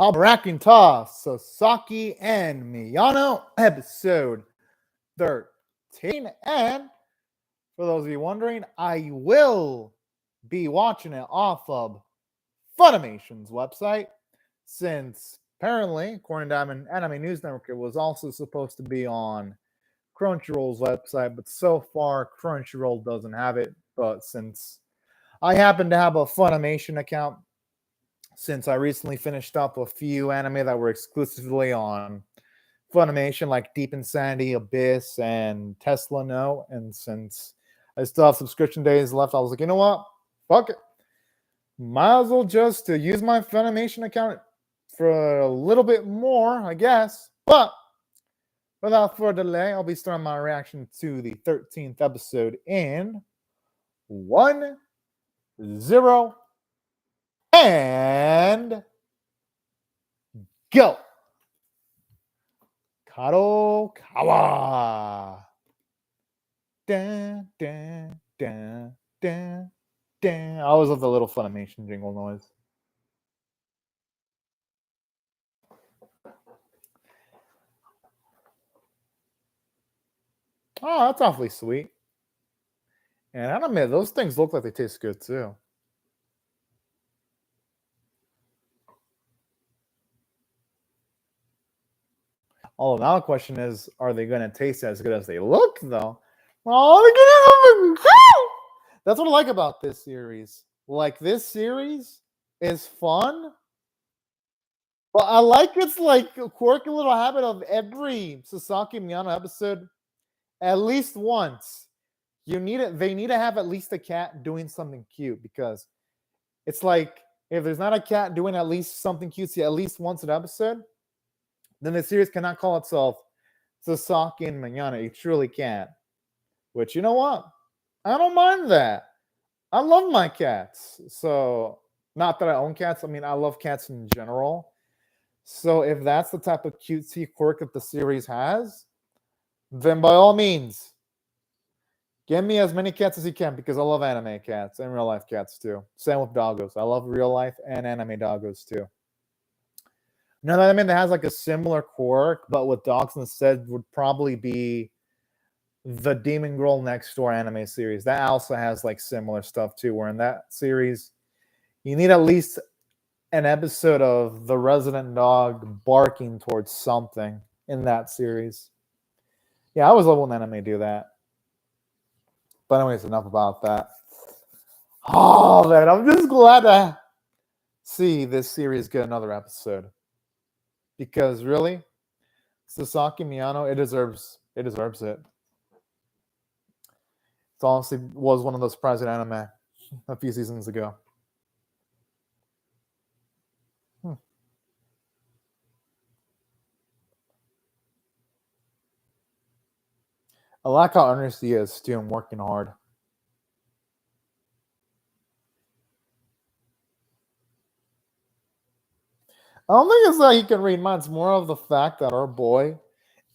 I'm Racking Toss, Sasaki and Miyano, episode 13. And for those of you wondering, I will be watching it off of Funimation's website, since apparently, according to Anime News Network, it was also supposed to be on Crunchyroll's website, but so far Crunchyroll doesn't have it. But since I happen to have a Funimation account, since I recently finished up a few anime that were exclusively on Funimation, like Deep Insanity, Abyss, and Tesla No, and since I still have subscription days left, I was like, you know what? Fuck it. Might as well just use my Funimation account for a little bit more, I guess. But without further delay, I'll be starting my reaction to the 13th episode in 1, 0, and go. Kadokawa. Dun, dun, dun, dun, dun. I always love the little Funimation jingle noise. Oh, that's awfully sweet. And I admit, those things look like they taste good too. Although now the question is, are they going to taste as good as they look, though? Oh, that's what I like about this series. Like, this series is fun, but I like its like quirky little habit of every Sasaki and Miyano episode, at least once, they need to have at least a cat doing something cute, because it's like, if there's not a cat doing at least something cutesy at least once an episode, then the series cannot call itself Sasaki and Miyano. You truly can't. Which, you know what? I don't mind that. I love my cats. So, not that I own cats. I mean, I love cats in general. So, if that's the type of cutesy quirk that the series has, then by all means, give me as many cats as you can, because I love anime cats and real life cats too. Same with doggos. I love real life and anime doggos too. Another anime that has like a similar quirk, but with dogs instead, would probably be the Demon Girl Next Door anime series. That also has like similar stuff too, where in that series, you need at least an episode of the resident dog barking towards something in that series. Yeah, I always love when anime do that. But anyways, enough about that. Oh man, I'm just glad to see this series get another episode. Because really, Sasaki Miyano, it deserves it. It honestly was one of those surprising anime a few seasons ago. I like how earnest he is too and working hard. I don't think it's that he can read minds. More of the fact that our boy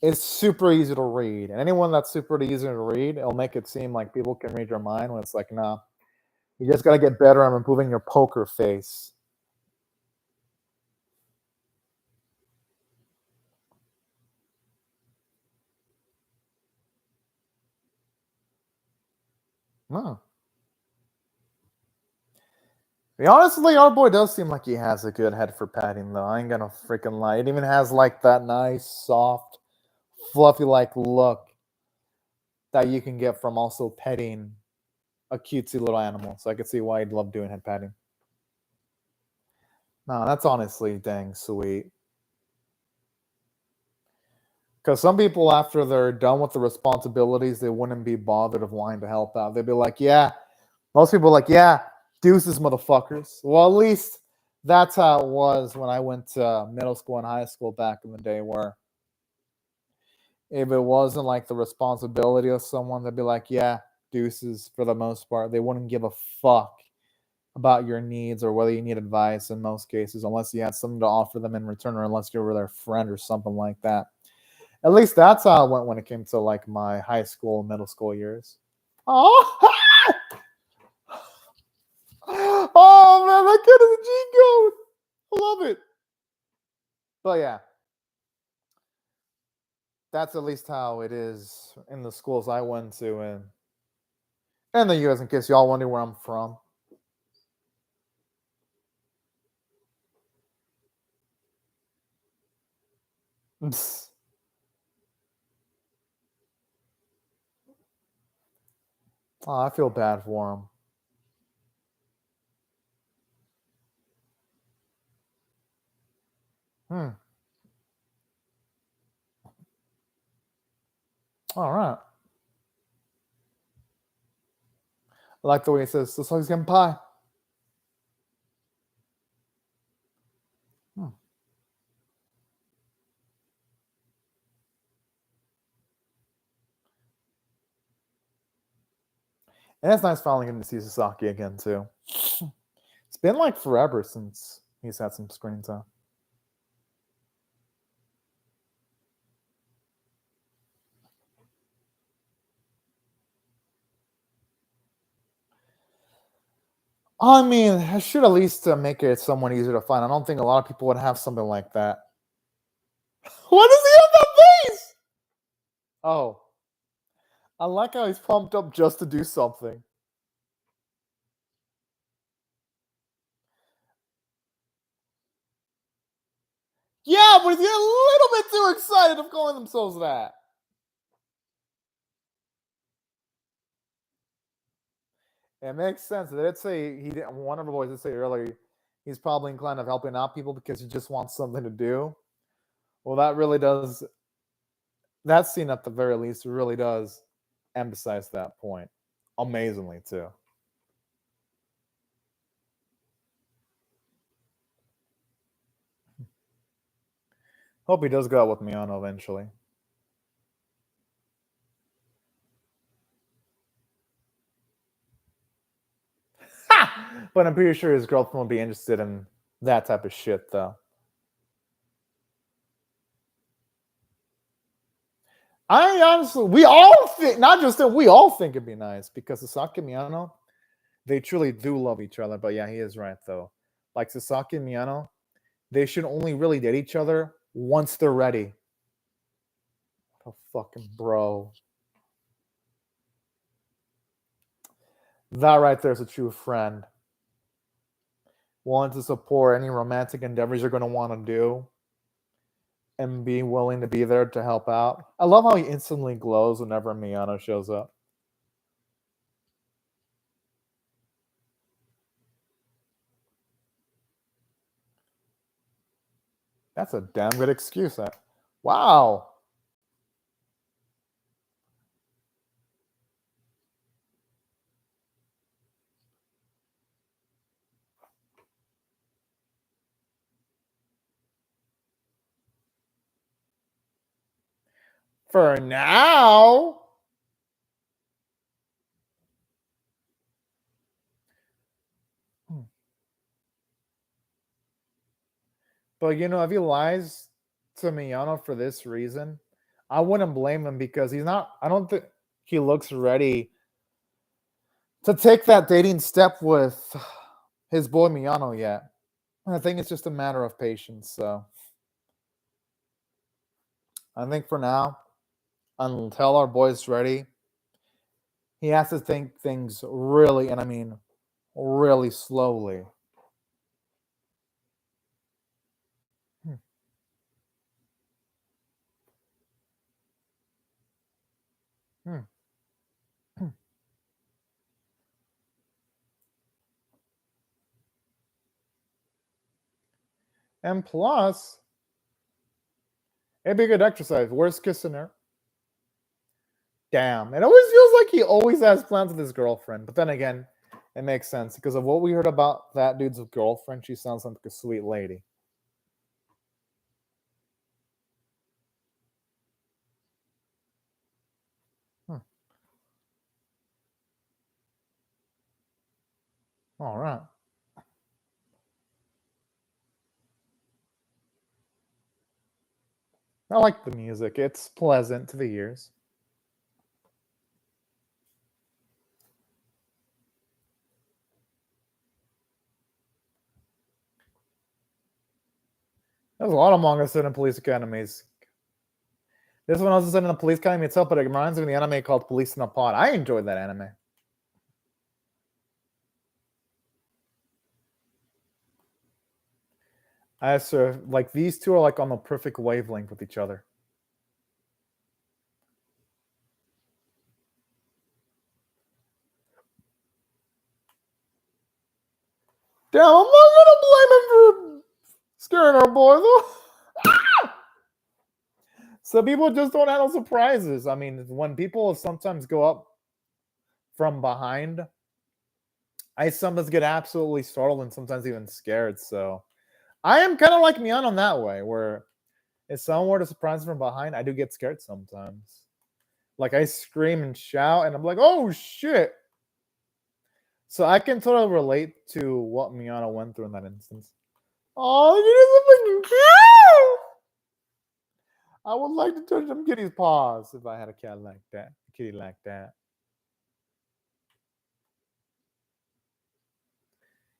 is super easy to read. And anyone that's super easy to read, it'll make it seem like people can read your mind, when it's like, no. You just got to get better at improving your poker face. No. Honestly, our boy does seem like he has a good head for petting, though. I ain't gonna freaking lie. It even has like that nice, soft, fluffy like look that you can get from also petting a cutesy little animal. So I could see why he'd love doing head patting. No, that's honestly dang sweet. Because some people, after they're done with the responsibilities, they wouldn't be bothered of wanting to help out. They'd be like, yeah. Most people are like, yeah, deuces, motherfuckers. Well, at least that's how it was when I went to middle school and high school back in the day, where if it wasn't like the responsibility of someone, they'd be like, yeah, deuces for the most part. They wouldn't give a fuck about your needs or whether you need advice in most cases, unless you had something to offer them in return, or unless you were their friend or something like that. At least that's how it went when it came to like my high school, middle school years. Oh, oh man, that kid is a G goat. I love it. But yeah, that's at least how it is in the schools I went to in the U.S. In case y'all wonder where I'm from. Oh, I feel bad for him. All right. I like the way he says, "So he's getting pie." Hmm. And it's nice finally getting to see Sasaki again too. It's been like forever since he's had some screen time. I mean, I should at least make it somewhat easier to find. I don't think a lot of people would have something like that. Why does he have that face? Oh, I like how he's pumped up just to do something. Yeah, but he's getting a little bit too excited of calling themselves that. It makes sense. Let's say he didn't. One of the boys did say earlier, he's probably inclined of helping out people because he just wants something to do. Well, that really does. That scene, at the very least, really does emphasize that point amazingly too. Hope he does go out with Miyano eventually. Ha! But I'm pretty sure his girlfriend will be interested in that type of shit, though. I honestly, we all think, not just that, we all think it'd be nice because Sasaki and Miyano, they truly do love each other. But yeah, he is right, though. Like Sasaki and Miyano, they should only really date each other once they're ready. Oh, fucking bro. That right there is a true friend. Willing to support any romantic endeavors you're going to want to do and be willing to be there to help out. I love how he instantly glows whenever Miyano shows up. That's a damn good excuse. Wow. For now. But you know, if he lies to Miyano for this reason, I wouldn't blame him because he's not. I don't think he looks ready to take that dating step with his boy Miyano yet. I think it's just a matter of patience. So I think for now, until our boy's ready, he has to think things really, and I mean really slowly. Hmm. Hmm. And plus, it'd be a good exercise. Worst case scenario. Damn. It always feels like he always has plans with his girlfriend. But then again, it makes sense because of what we heard about that dude's girlfriend. She sounds like a sweet lady. Hmm. All right. I like the music. It's pleasant to the ears. There's a lot of manga set in police academies. This one also set in the police academy itself, but it reminds me of the anime called Police in a Pod. I enjoyed that anime. I sort of like these two are like on the perfect wavelength with each other. Damn, I'm not gonna blame him for scaring our boy though. Some people just don't handle surprises. I mean, when people sometimes go up from behind, I sometimes get absolutely startled and sometimes even scared. So I am kind of like Miyano on that way, where if someone were to surprise me from behind, I do get scared sometimes. Like I scream and shout, and I'm like, "Oh shit!" So I can totally relate to what Miyano went through in that instance. Oh, you did something cute! I would like to touch some kitty's paws if I had a cat like that, a kitty like that.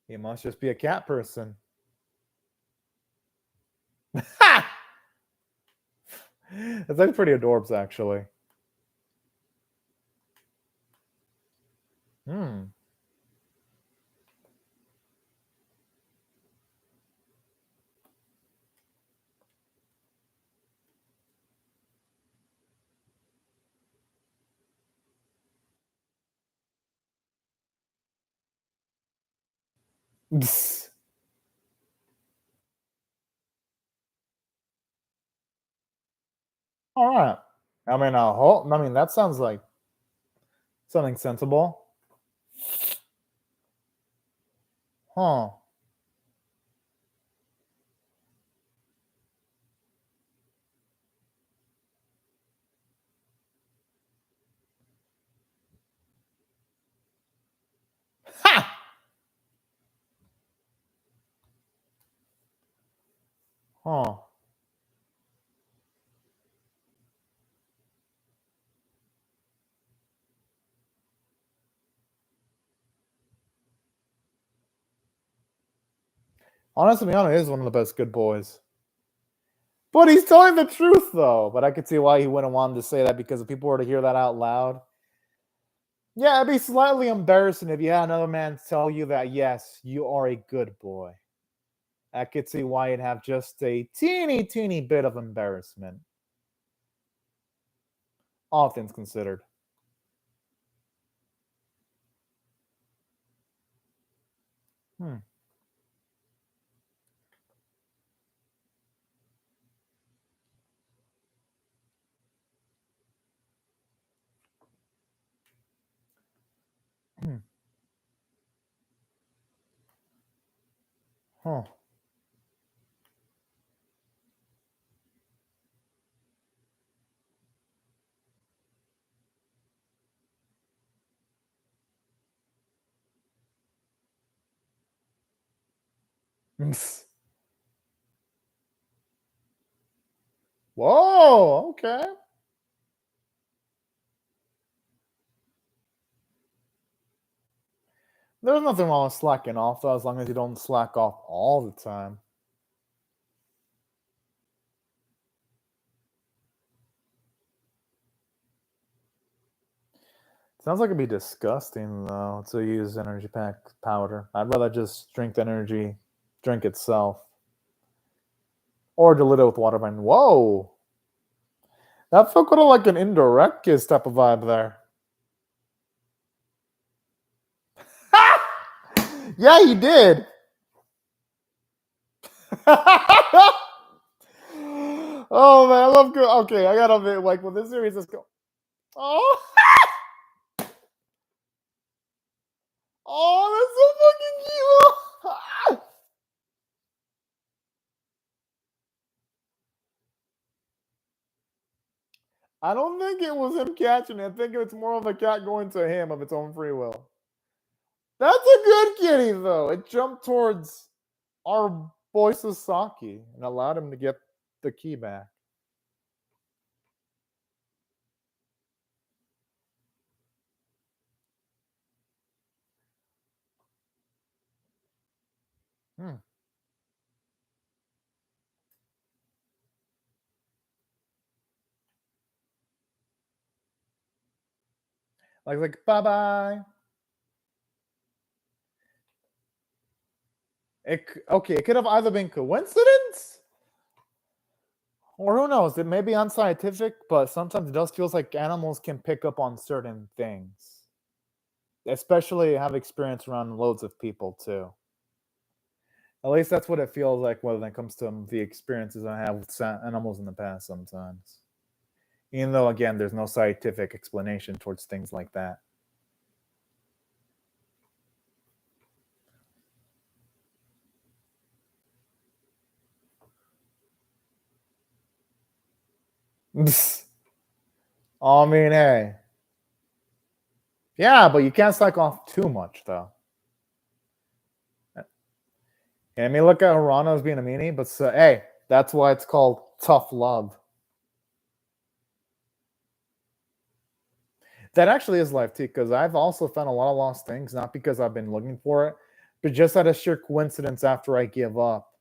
He must just be a cat person. Ha! That's like pretty adorbs, actually. Hmm. Psst. All right. I mean, that sounds like something sensible. Huh. Ha! Huh. Honestly, Miyano is one of the best good boys. But he's telling the truth, though. But I could see why he wouldn't want to say that because if people were to hear that out loud, yeah, it'd be slightly embarrassing if you had another man tell you that, yes, you are a good boy. I could see why you'd have just a teeny, teeny bit of embarrassment. All things considered. Hmm. Hmm. Huh. Whoa, okay. There's nothing wrong with slacking off, though, as long as you don't slack off all the time. Sounds like it'd be disgusting, though, to use energy pack powder. I'd rather just drink the energy drink itself. Or dilute it with water. Whoa! That felt kind of like an indirect kiss type of vibe there. Yeah, you did. Oh man, I love good. Okay, I gotta admit, like with this series, let's go. Oh, oh, that's so fucking cute. I don't think it was him catching it. I think it's more of a cat going to him of its own free will. That's a good kitty, though. It jumped towards our boy Sasaki and allowed him to get the key back. Hmm. Like bye-bye. Okay, it could have either been coincidence, or who knows, it may be unscientific, but sometimes it does feels like animals can pick up on certain things. Especially have experience around loads of people too. At least that's what it feels like when it comes to the experiences I have with animals in the past sometimes. Even though, again, there's no scientific explanation towards things like that. I mean, hey. Yeah, but you can't slack off too much, though. I mean, look at Hirano as being a meanie, but hey, that's why it's called tough love. That actually is life too, because I've also found a lot of lost things, not because I've been looking for it, but just out of sheer coincidence after I give up.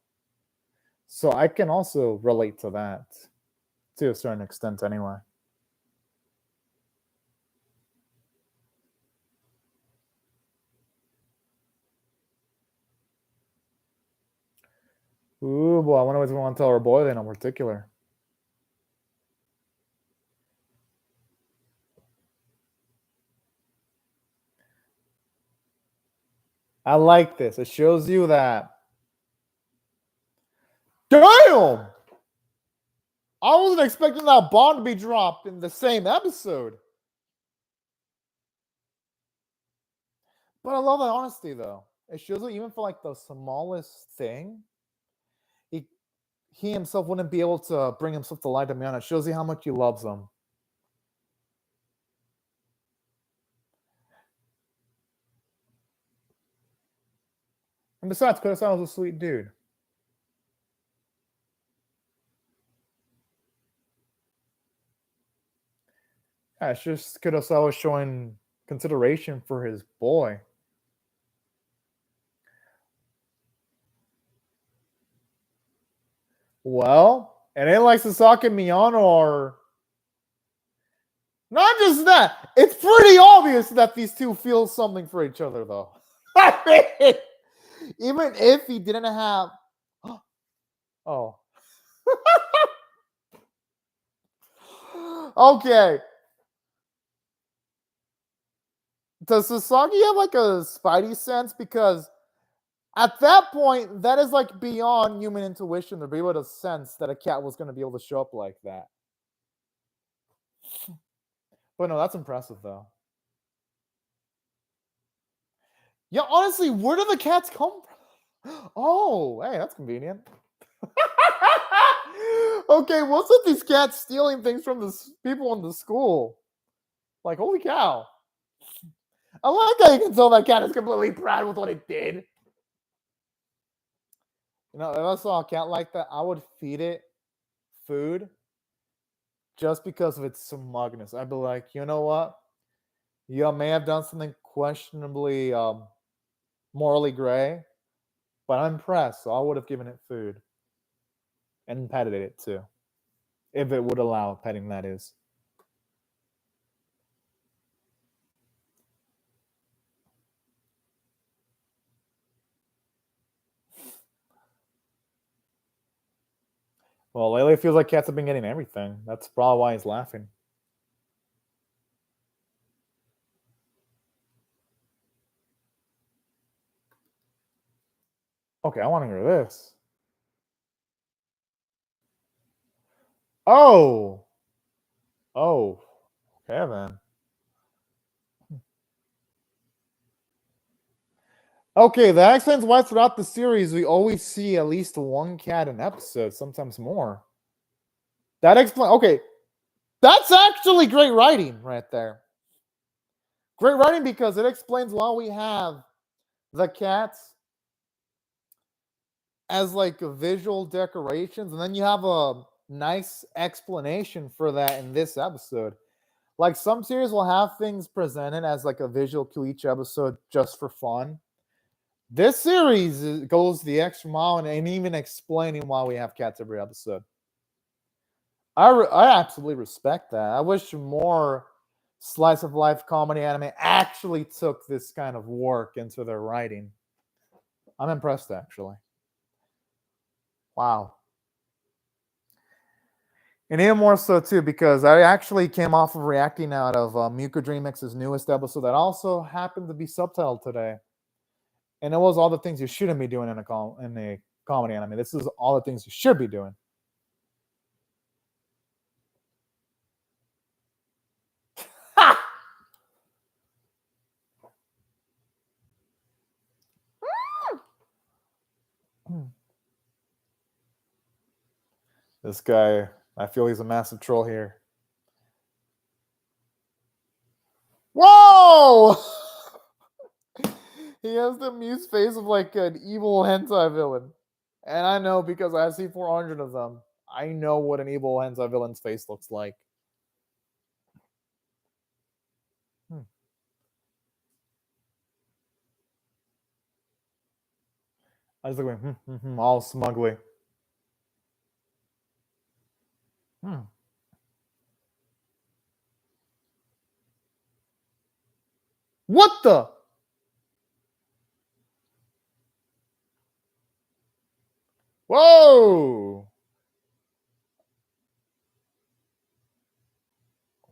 So I can also relate to that to a certain extent, anyway. Ooh, boy, I wonder what we want to tell our boy then in particular. I like this. It shows you that. Damn! I wasn't expecting that bomb to be dropped in the same episode. But I love that honesty, though. It shows that even for like the smallest thing, he himself wouldn't be able to bring himself to lie to Miyano. It shows you how much he loves him. And besides, Kurosawa was a sweet dude. Yeah, it's just Kurosawa showing consideration for his boy. Well, and it like Sasaki and Miyano are not just that. It's pretty obvious that these two feel something for each other, though. I mean, even if he didn't have, oh, okay. Does Sasaki have like a spidey sense? Because at that point, that is like beyond human intuition to be able to sense that a cat was going to be able to show up like that. But no, that's impressive though. Yeah, honestly, where do the cats come from? Oh, hey, that's convenient. Okay, what's with these cats stealing things from the people in the school? Like, holy cow. I like how you can tell that cat is completely proud with what it did. You know, if I saw a cat like that, I would feed it food just because of its smugness. I'd be like, you know what? You may have done something questionably morally gray, but I'm impressed, so I would have given it food and petted it too, if it would allow petting. That is. Well, lately it feels like cats have been getting everything. That's probably why he's laughing. Okay, I want to hear this. Oh, oh, okay then. Okay, that explains why throughout the series we always see at least one cat an episode, sometimes more. That explains. Okay, that's actually great writing right there. Great writing because it explains why we have the cats as like visual decorations, and then you have a nice explanation for that in this episode. Like some series will have things presented as like a visual cue each episode just for fun. This series goes the extra mile and even explaining why we have cats every episode. I absolutely respect that. I wish more slice of life comedy anime actually took this kind of work into their writing. I'm impressed, actually. Wow. And even more so, too, because I actually came off of reacting out of Muka Dream X's newest episode that also happened to be subtitled today. And it was all the things you shouldn't be doing in a comedy anime. This is all the things you should be doing. This guy, I feel he's a massive troll here. Whoa! He has the amused face of like an evil hentai villain. And I know because I see 400 of them. I know what an evil hentai villain's face looks like. I just like all smugly. What the? Whoa!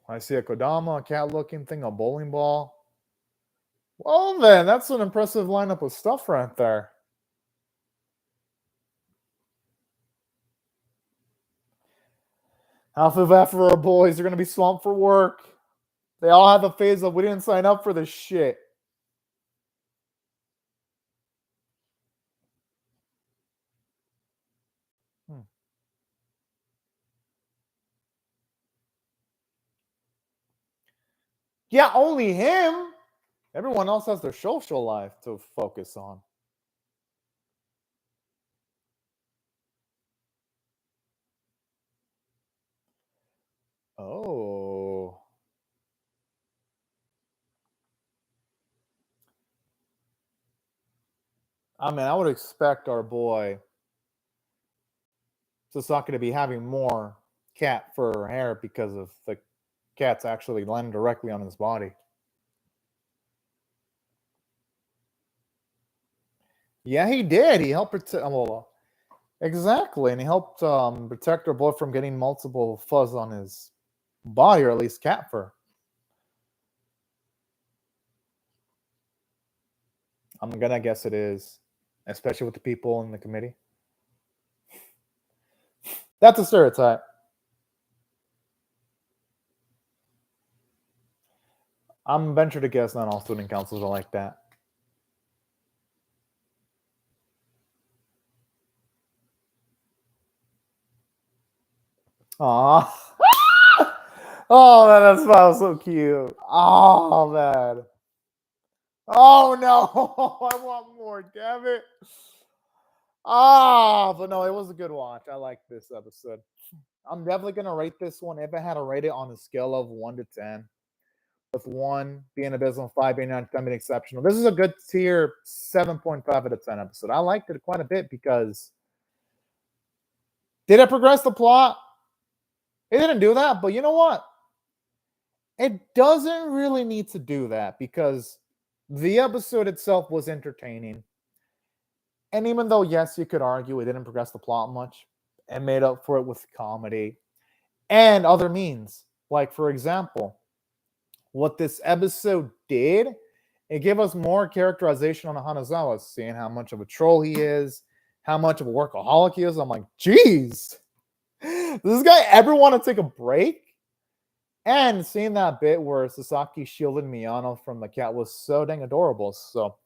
I see a Kodama, a cat-looking thing, a bowling ball. Well, then, that's an impressive lineup of stuff right there. Alpha Vapor boys are going to be swamped for work. They all have the phase of, we didn't sign up for this shit. Yeah, only him. Everyone else has their social life to focus on. Oh. I mean, I would expect our boy Sasaki to be having more cat fur hair because of the cats actually landing directly on his body. Yeah, he did. He helped protect. Well, exactly, and he helped protect our boy from getting multiple fuzz on his body, or at least cat fur. I'm gonna guess it is, especially with the people in the committee. That's a stereotype. I'm venture to guess not all student councils are like that. Aw. Oh man, that smile is so cute. Oh man. Oh no, I want more, damn it. Ah, but no, it was a good watch. I like this episode. I'm definitely gonna rate this one if I had to rate it on a scale of 1 to 10. With 1 being abysmal, 5 being being exceptional. This is a good tier 7.5 out of 10 episode. I liked it quite a bit because did it progress the plot? It didn't do that, but you know what? It doesn't really need to do that because the episode itself was entertaining. And even though, yes, you could argue it didn't progress the plot much, it made up for it with comedy and other means. Like, for example, what this episode did, it gave us more characterization on Hanazawa, seeing how much of a troll he is, how much of a workaholic he is. I'm like, geez, does this guy ever want to take a break? And seeing that bit where Sasaki shielded Miyano from the cat was so dang adorable. So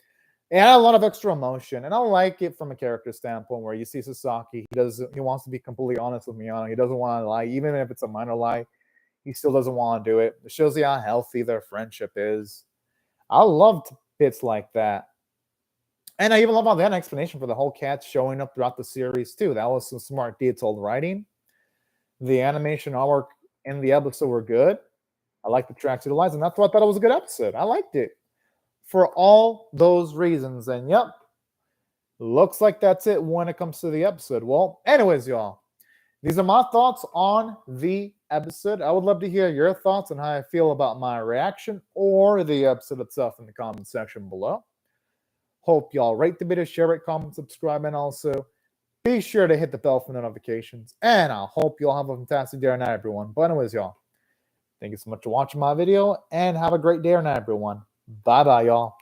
it had a lot of extra emotion, and I like it from a character standpoint where you see Sasaki, he wants to be completely honest with Miyano. He doesn't want to lie, even if it's a minor lie. He still doesn't want to do it. It shows you how healthy their friendship is. I loved bits like that. And I even love how they had an explanation for the whole cat showing up throughout the series, too. That was some smart, detailed writing. The animation artwork in the episode were good. I liked the tracks utilized, and that's why I thought it was a good episode. I liked it for all those reasons. And yep, looks like that's it when it comes to the episode. Well, anyways, y'all, these are my thoughts on the episode. I would love to hear your thoughts on how I feel about my reaction or the episode itself in the comment section below. Hope y'all rate the video, share it, comment, subscribe, and also be sure to hit the bell for notifications. And I hope y'all have a fantastic day or night, everyone. But anyways, y'all, thank you so much for watching my video, and have a great day or night, everyone. Bye-bye, y'all.